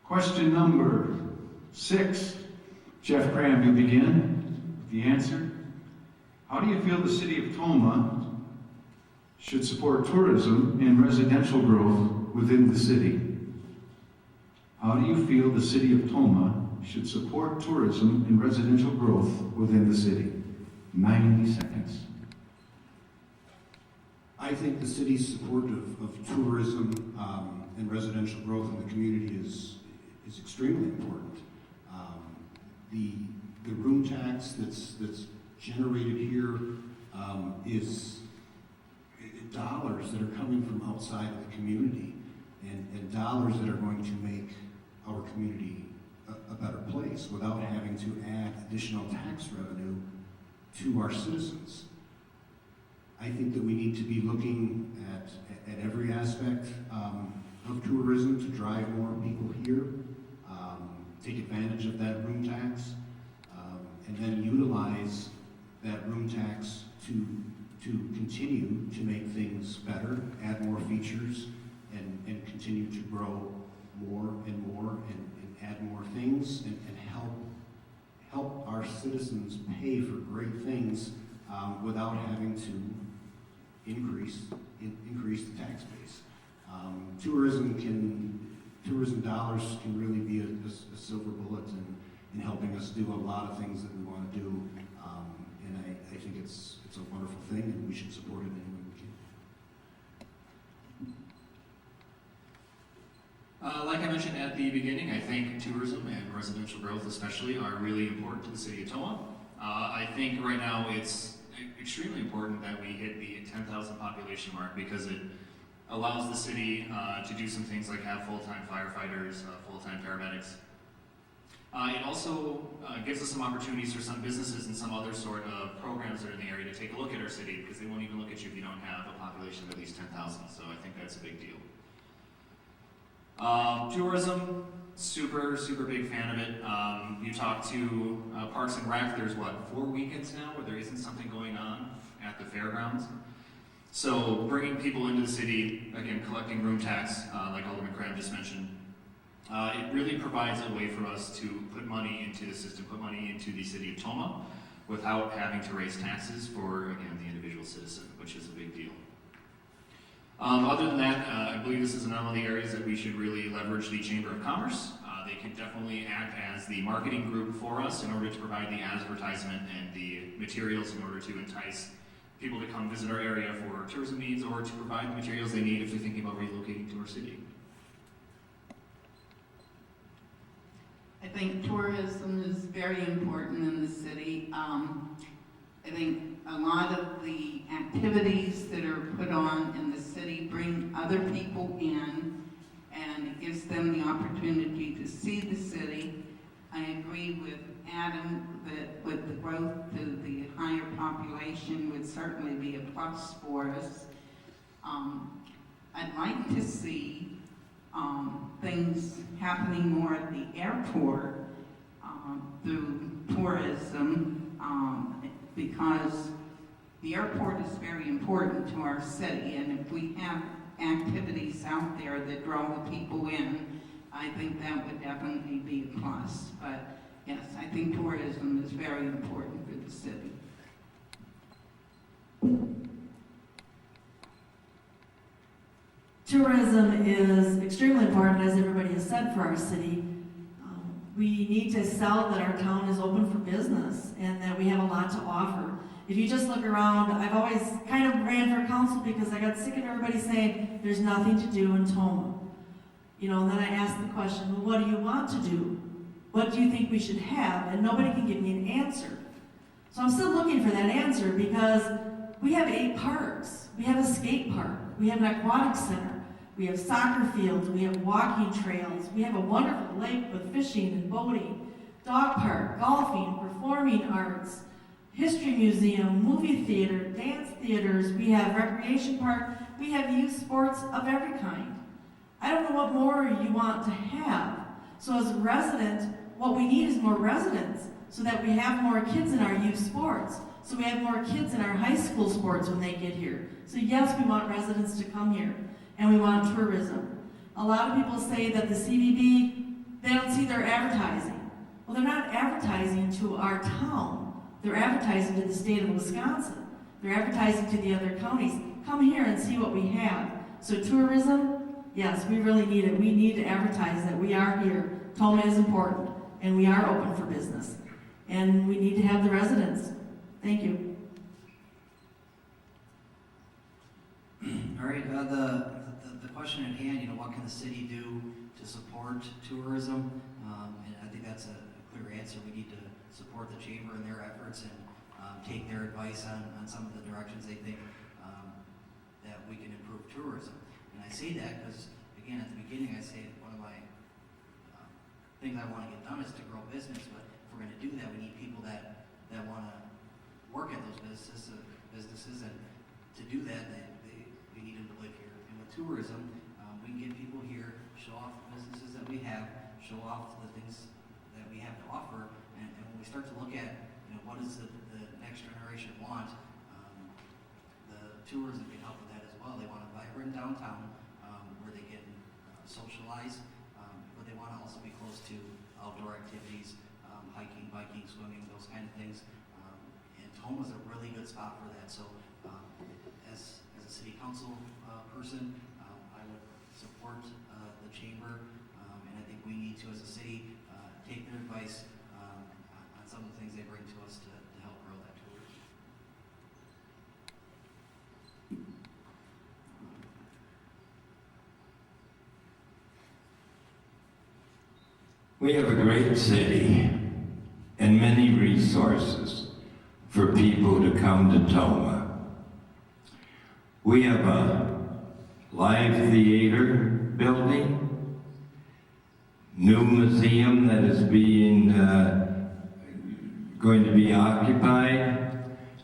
Question number 6. Jeff Cram, you begin with the answer. How do you feel the City of Tomah should support tourism and residential growth within the city? How do you feel the City of Tomah should support tourism and residential growth within the city? 90 seconds. I think the city's support of tourism and residential growth in the community is extremely important. The room tax that's generated here is dollars that are coming from outside of the community and dollars that are going to make our community a better place without having to add additional tax revenue to our citizens. I think that we need to be looking at every aspect of tourism to drive more people here, take advantage of that room tax, and then utilize that room tax to continue to make things better, add more features, and continue to grow more and more and add more things and help our citizens pay for great things without having to increase the tax base. Tourism dollars can really be a silver bullet in helping us do a lot of things that we want to do, and I think it's a wonderful thing, and we should support it any way we can. Like I mentioned at the beginning, I think tourism and residential growth especially are really important to the City of Tomah. I think right now it's extremely important that we hit the 10,000 population mark because it allows the city to do some things like have full-time firefighters, full-time paramedics. It also gives us some opportunities for some businesses and some other sort of programs that are in the area to take a look at our city because they won't even look at you if you don't have a population of at least 10,000, so I think that's a big deal. Tourism, super big fan of it. You talk to Parks and Rec, there's 4 weekends now where there isn't something going on at the fairgrounds. So bringing people into the city, again, collecting room tax, like Alderman Cram just mentioned, it really provides a way for us to put money into the system, put money into the City of Tomah without having to raise taxes for, again, the individual citizen, which is a big deal. Other than that, I believe this is another of the areas that we should really leverage the Chamber of Commerce. They can definitely act as the marketing group for us in order to provide the advertisement and the materials in order to entice people to come visit our area for tourism needs or to provide the materials they need if they're thinking about relocating to our city. I think tourism is very important in the city. I think a lot of the activities that are put on in the city bring other people in, and it gives them the opportunity to see the city. I agree with Adam that with the growth to the higher population would certainly be a plus for us. I'd like to see things happening more at the airport through tourism because the airport is very important to our city, and if we have activities out there that draw the people in, I think that would definitely be a plus. But yes, I think tourism is very important for the city. Tourism is extremely important, as everybody has said, for our city. We need to sell that our town is open for business and that we have a lot to offer. If you just look around, I've always kind of ran for council because I got sick of everybody saying there's nothing to do in Tomah. You know, and then I asked the question, well, what do you want to do? What do you think we should have? And nobody can give me an answer. So I'm still looking for that answer because we have 8 parks. We have a skate park. We have an aquatic center. We have soccer fields. We have walking trails. We have a wonderful lake with fishing and boating, dog park, golfing, performing arts, history museum, movie theater, dance theaters. We have recreation park. We have youth sports of every kind. I don't know what more you want to have. So as a resident, what we need is more residents so that we have more kids in our youth sports. So we have more kids in our high school sports when they get here. So yes, we want residents to come here, and we want tourism. A lot of people say that the CBB they're advertising. Well, they're not advertising to our town. They're advertising to the state of Wisconsin. They're advertising to the other counties. Come here and see what we have. So tourism, yes, we really need it. We need to advertise that we are here. Tomah is important, and we are open for business. And we need to have the residents. Thank you. All right, the question at hand, what can the city do to support tourism? And I think that's a clear answer. We need to support the chamber in their efforts and take their advice on some of the directions they think that we can improve tourism. And I say that because, again, at the beginning I say one of my things I want to get done is to grow business, but if we're going to do that, we need people that want to work at those businesses, and to do that, we need them to live here. And with tourism, we can get people here, show off the businesses that we have, show off the things that we have to offer, and when we start to look at, what does the next generation want, the tourism can help with that as well. They want a vibrant downtown where they can socialize, but they want to also be close to outdoor activities, hiking, biking, swimming, those kind of things. And Tomah is a really good spot for that. So as a city council person, I would support the chamber, and I think we need to, as a city, take their advice on some of the things they bring to us to help grow that tourism. We have a great city and many resources for people to come to Tomah. We have a live theater building, new museum that is going to be occupied.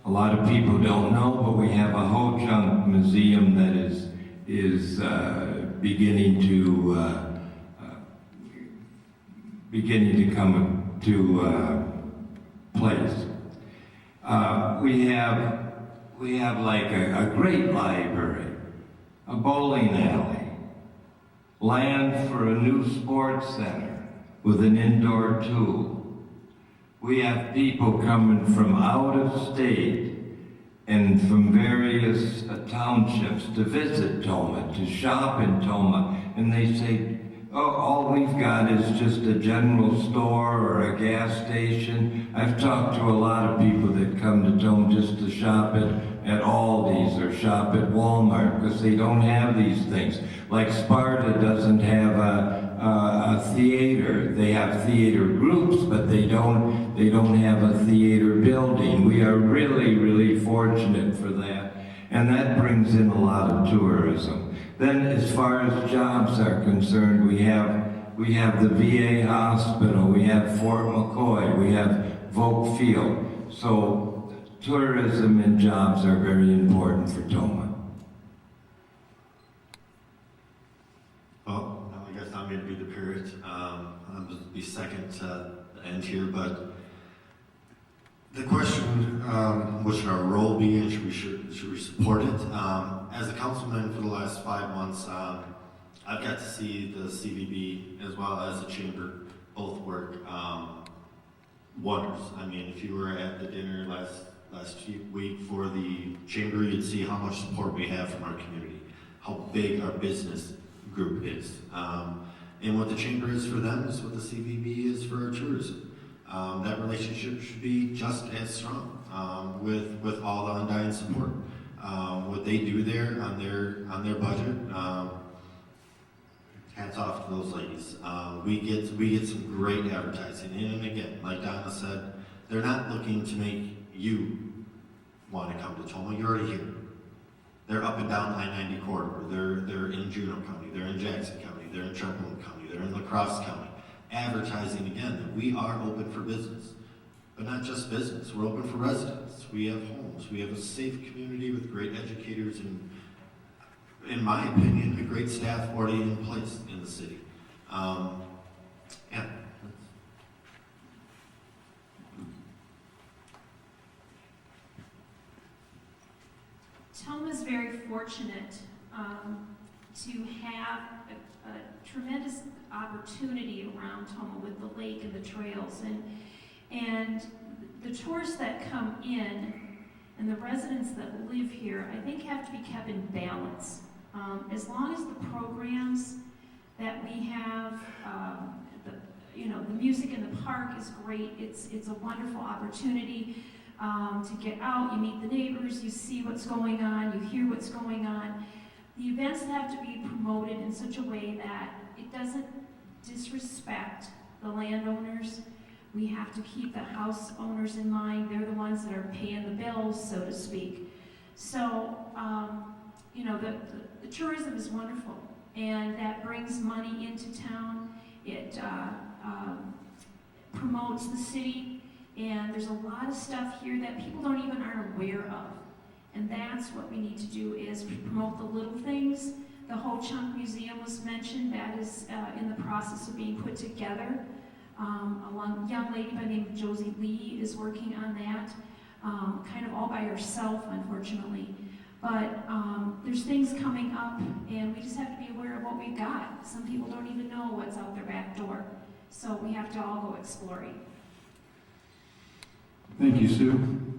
A lot of people don't know, but we have a Ho-Chunk museum that is beginning to come to place. We have like a great library, a bowling alley, land for a new sports center with an indoor tool. We have people coming from out of state and from various townships to visit Tomah, to shop in Tomah, and they say, oh, all we've got is just a general store or a gas station. I've talked to a lot of people that come to Tomah just to shop at Aldi's or shop at Walmart because they don't have these things. Like Sparta doesn't have a theater. They have theater groups, but they don't have a theater building. We are really, really fortunate for that. And that brings in a lot of tourism. Then as far as jobs are concerned, we have the VA hospital, we have Fort McCoy, we have Volk Field. So tourism and jobs are very important for Tomah. Well, I guess I'm going to be the parrot. I'm going to be second to the end here, but the question, what should our role be and should we support it? As a councilman for the last 5 months, I've got to see the CVB as well as the chamber both work wonders. I mean, if you were at the dinner last week for the chamber, you'd see how much support we have from our community, how big our business group is. And what the chamber is for them is what the CVB is for our tourism. That relationship should be just as strong with all the undying support. What they do there on their budget, hats off to those ladies. We get some great advertising, and again, like Donna said, they're not looking to make you want to come to Tomah. You're already here. They're up and down I-90 corridor. They're in Juneau County. They're in Jackson County. They're in Trumbull County. They're in La Crosse County. Advertising again that we are open for business, but not just business. We're open for residents. We have homes. We have a safe community with great educators and, in my opinion, a great staff already in place in the city. Yeah. Tomah is very fortunate to have a tremendous opportunity around Tomah with the lake and the trails. And the tourists that come in and the residents that live here, I think have to be kept in balance. As long as the programs that we have, the music in the park is great. It's a wonderful opportunity to get out. You meet the neighbors, you see what's going on, you hear what's going on. The events have to be promoted in such a way that it doesn't disrespect the landowners. We have to keep the house owners in mind. They're the ones that are paying the bills, so to speak. So, the tourism is wonderful, and that brings money into town. It promotes the city, and there's a lot of stuff here that people don't even aren't aware of. And that's what we need to do, is promote the little things. The Ho Chunk Museum was mentioned. That is in the process of being put together. A young lady by the name of Josie Lee is working on that, kind of all by herself, unfortunately. But there's things coming up, and we just have to be aware of what we've got. Some people don't even know what's out their back door. So we have to all go exploring. Thank you, Sue.